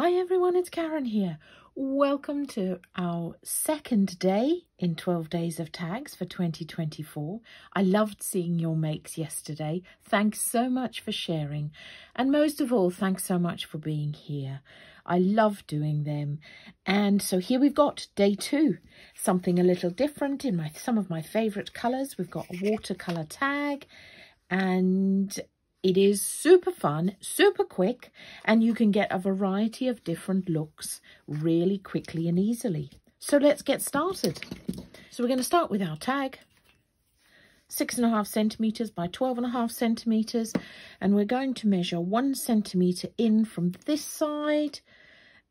Hi everyone, it's Karen here. Welcome to our second day in 12 Days of Tags for 2024. I loved seeing your makes yesterday. Thanks so much for sharing. And most of all, thanks so much for being here. I love doing them. And so here we've got day 2, something a little different in some of my favourite colours. We've got a watercolour tag and it is super fun, super quick, and you can get a variety of different looks really quickly and easily. So let's get started. So we're going to start with our tag, 6.5 centimetres by 12.5 centimetres, and we're going to measure 1 centimetre in from this side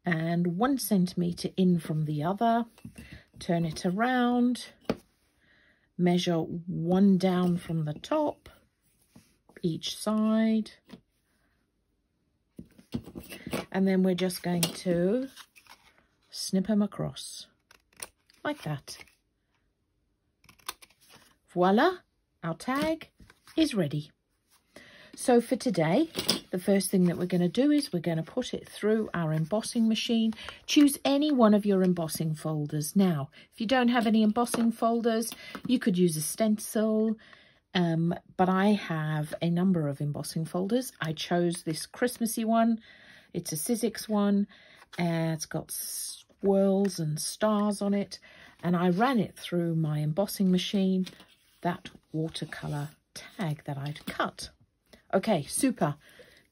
and 1 centimetre in from the other. Turn it around, measure 1 down from the top, each side, and then we're just going to snip them across like that. Voila, our tag is ready. So for today, the first thing that we're going to do is we're going to put it through our embossing machine. Choose any one of your embossing folders. Now, if you don't have any embossing folders, you could use a stencil, but I have a number of embossing folders. I chose this Christmassy one. It's a Sizzix one, and it's got swirls and stars on it, and I ran it through my embossing machine, that watercolour tag that I'd cut. Okay, super.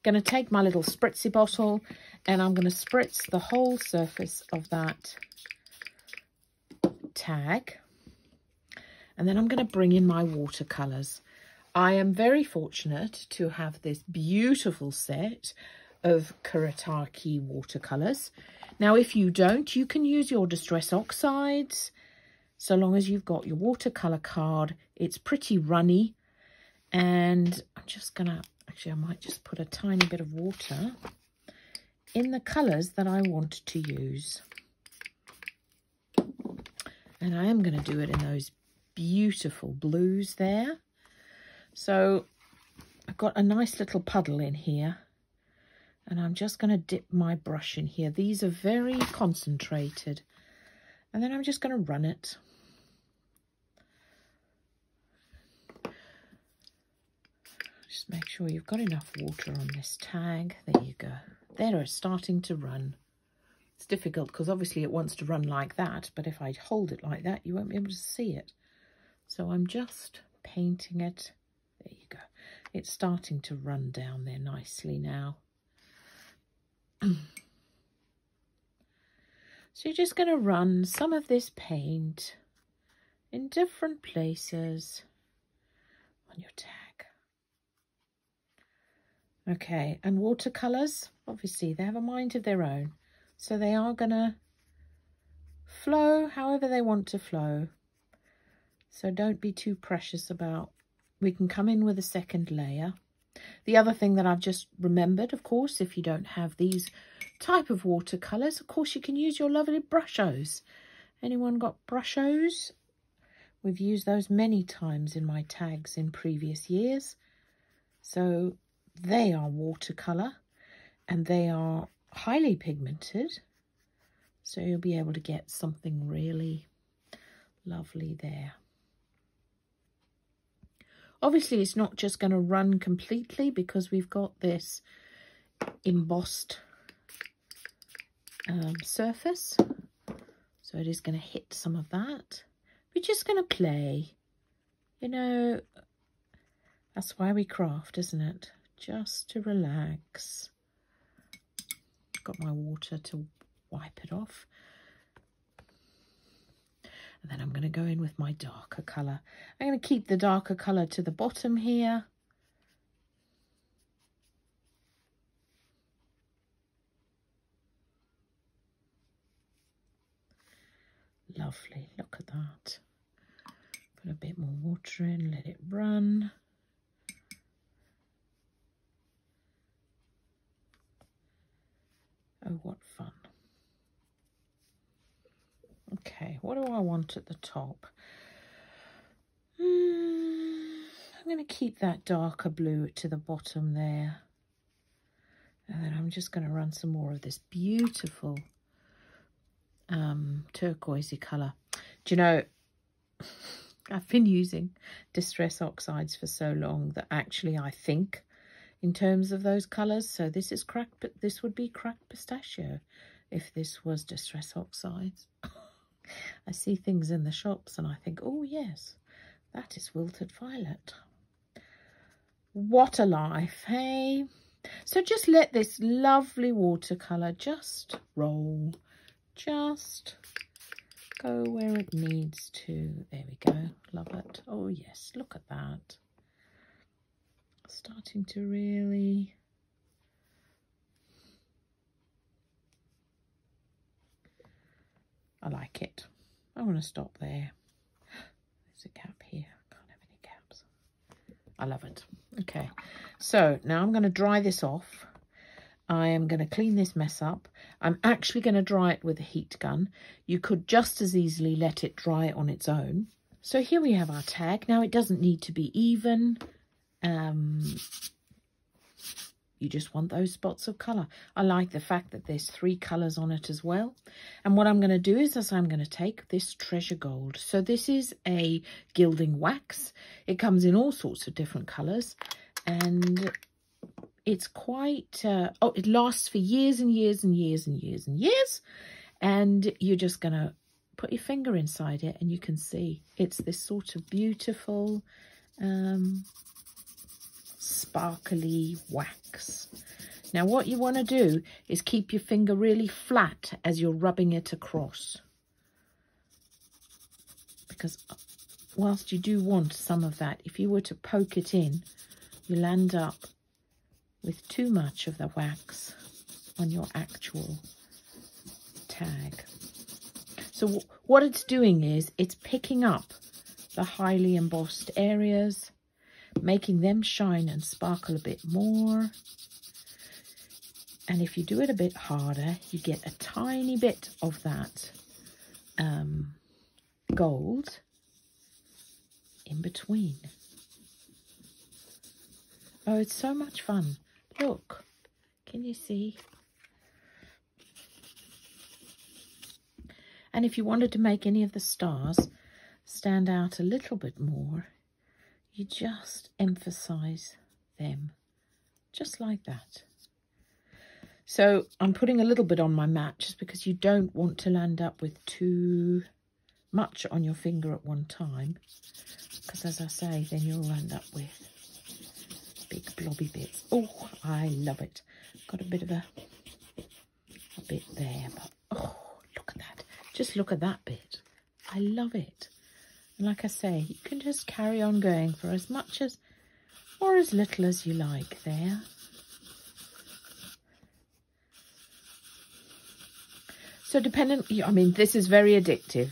Going to take my little spritzy bottle and I'm going to spritz the whole surface of that tag. And then I'm going to bring in my watercolours. I am very fortunate to have this beautiful set of Kuretake watercolours. Now, if you don't, you can use your Distress Oxides. So long as you've got your watercolour card, it's pretty runny. And I'm just going to, actually I might just put a tiny bit of water in the colours that I want to use. And I am going to do it in those beautiful blues there. So I've got a nice little puddle in here, and I'm just going to dip my brush in here. These are very concentrated, and then I'm just going to run it. Just make sure you've got enough water on this tag. There you go. There, it's starting to run. It's difficult because obviously it wants to run like that, but if I hold it like that, you won't be able to see it. So I'm just painting it. There you go. It's starting to run down there nicely now. So you're just going to run some of this paint in different places on your tag. Okay, and watercolours, obviously they have a mind of their own. So they are going to flow however they want to flow. So don't be too precious about, we can come in with a second layer. The other thing that I've just remembered, of course, if you don't have these type of watercolours, of course you can use your lovely brushos. Anyone got brushos? We've used those many times in my tags in previous years. So they are watercolour and they are highly pigmented. So you'll be able to get something really lovely there. Obviously, it's not just going to run completely because we've got this embossed surface. So it is going to hit some of that. We're just going to play. You know, that's why we craft, isn't it? Just to relax. Got my water to wipe it off. And then I'm going to go in with my darker colour. I'm going to keep the darker colour to the bottom here. Lovely, look at that. Put a bit more water in, let it run. Oh, what fun. Okay, what do I want at the top? I'm going to keep that darker blue to the bottom there. And then I'm just going to run some more of this beautiful turquoisey colour. Do you know, I've been using Distress Oxides for so long that actually I think in terms of those colours. So this is cracked, but this would be cracked pistachio if this was Distress Oxides. I see things in the shops and I think, oh yes, that is wilted violet. What a life, hey? So just let this lovely watercolour just roll, just go where it needs to. There we go, love it. Oh yes, look at that. Starting to really... I like it. I want to stop there. There's a gap here. Can't have any gaps. I love it. Okay, so now I'm going to dry this off. I am going to clean this mess up. I'm actually going to dry it with a heat gun. You could just as easily let it dry on its own. So here we have our tag. Now it doesn't need to be even. You just want those spots of colour. I like the fact that there's 3 colours on it as well. And what I'm going to do is I'm going to take this Treasure Gold. So this is a gilding wax. It comes in all sorts of different colours. And it's quite... it lasts for years and years and years and years and years. And you're just going to put your finger inside it and you can see it's this sort of beautiful... sparkly wax. Now what you want to do is keep your finger really flat as you're rubbing it across, because whilst you do want some of that, if you were to poke it in, you'll end up with too much of the wax on your actual tag. So what it's doing is it's picking up the highly embossed areas, making them shine and sparkle a bit more. And if you do it a bit harder, you get a tiny bit of that gold in between. Oh, it's so much fun. Look, can you see? And if you wanted to make any of the stars stand out a little bit more, you just emphasize them, just like that. So I'm putting a little bit on my mat just because you don't want to land up with too much on your finger at one time, because as I say, then you'll end up with big blobby bits. Oh, I love it. Got a bit of a bit there, but oh, look at that. Just look at that bit. I love it. And like I say, you can just carry on going for as much as or as little as you like there. So I mean, this is very addictive.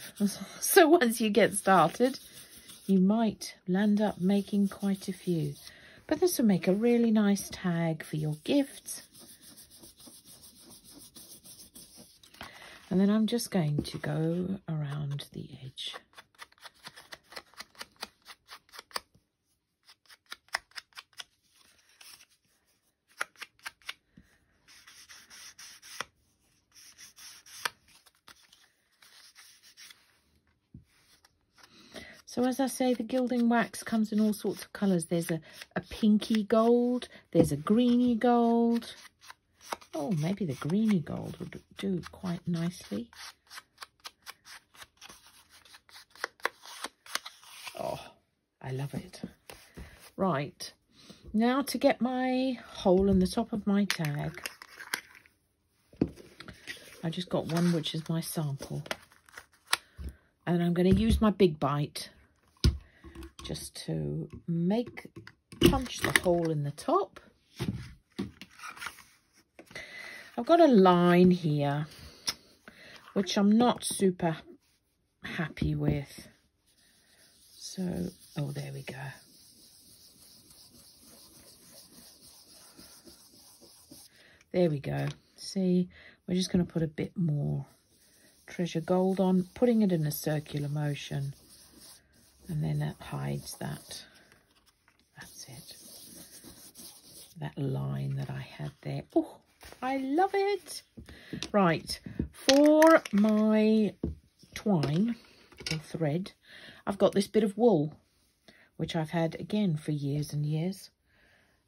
So once you get started, you might land up making quite a few. But this will make a really nice tag for your gifts. And then I'm just going to go around the edge. So as I say, the gilding wax comes in all sorts of colours. There's a pinky gold, there's a greeny gold. Oh, maybe the greeny gold would do quite nicely. Oh, I love it. Right, now to get my hole in the top of my tag. I just got one, which is my sample. And I'm going to use my big bite just to punch the hole in the top. I've got a line here, which I'm not super happy with. So, oh, there we go. There we go. See, we're just going to put a bit more Treasure Gold on, putting it in a circular motion. And then that hides that. That's it. That line that I had there. Oh, I love it. Right, for my twine or thread, I've got this bit of wool, which I've had again for years and years.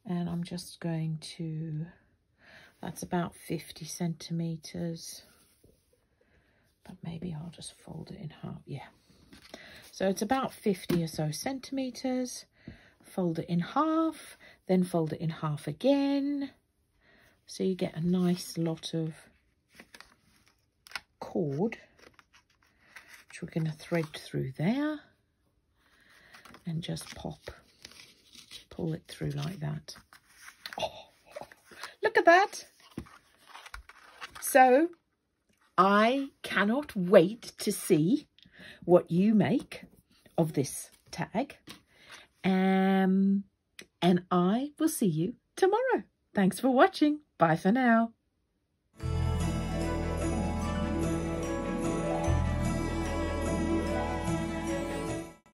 And I'm just going to, that's about 50 centimetres. But maybe I'll just fold it in half. Yeah. So it's about 50 or so centimetres. Fold it in half, then fold it in half again. So you get a nice lot of cord, which we're going to thread through there. And just pull it through like that. Oh, look at that. So I cannot wait to see what you make of this tag. And I will see you tomorrow. Thanks for watching. Bye for now.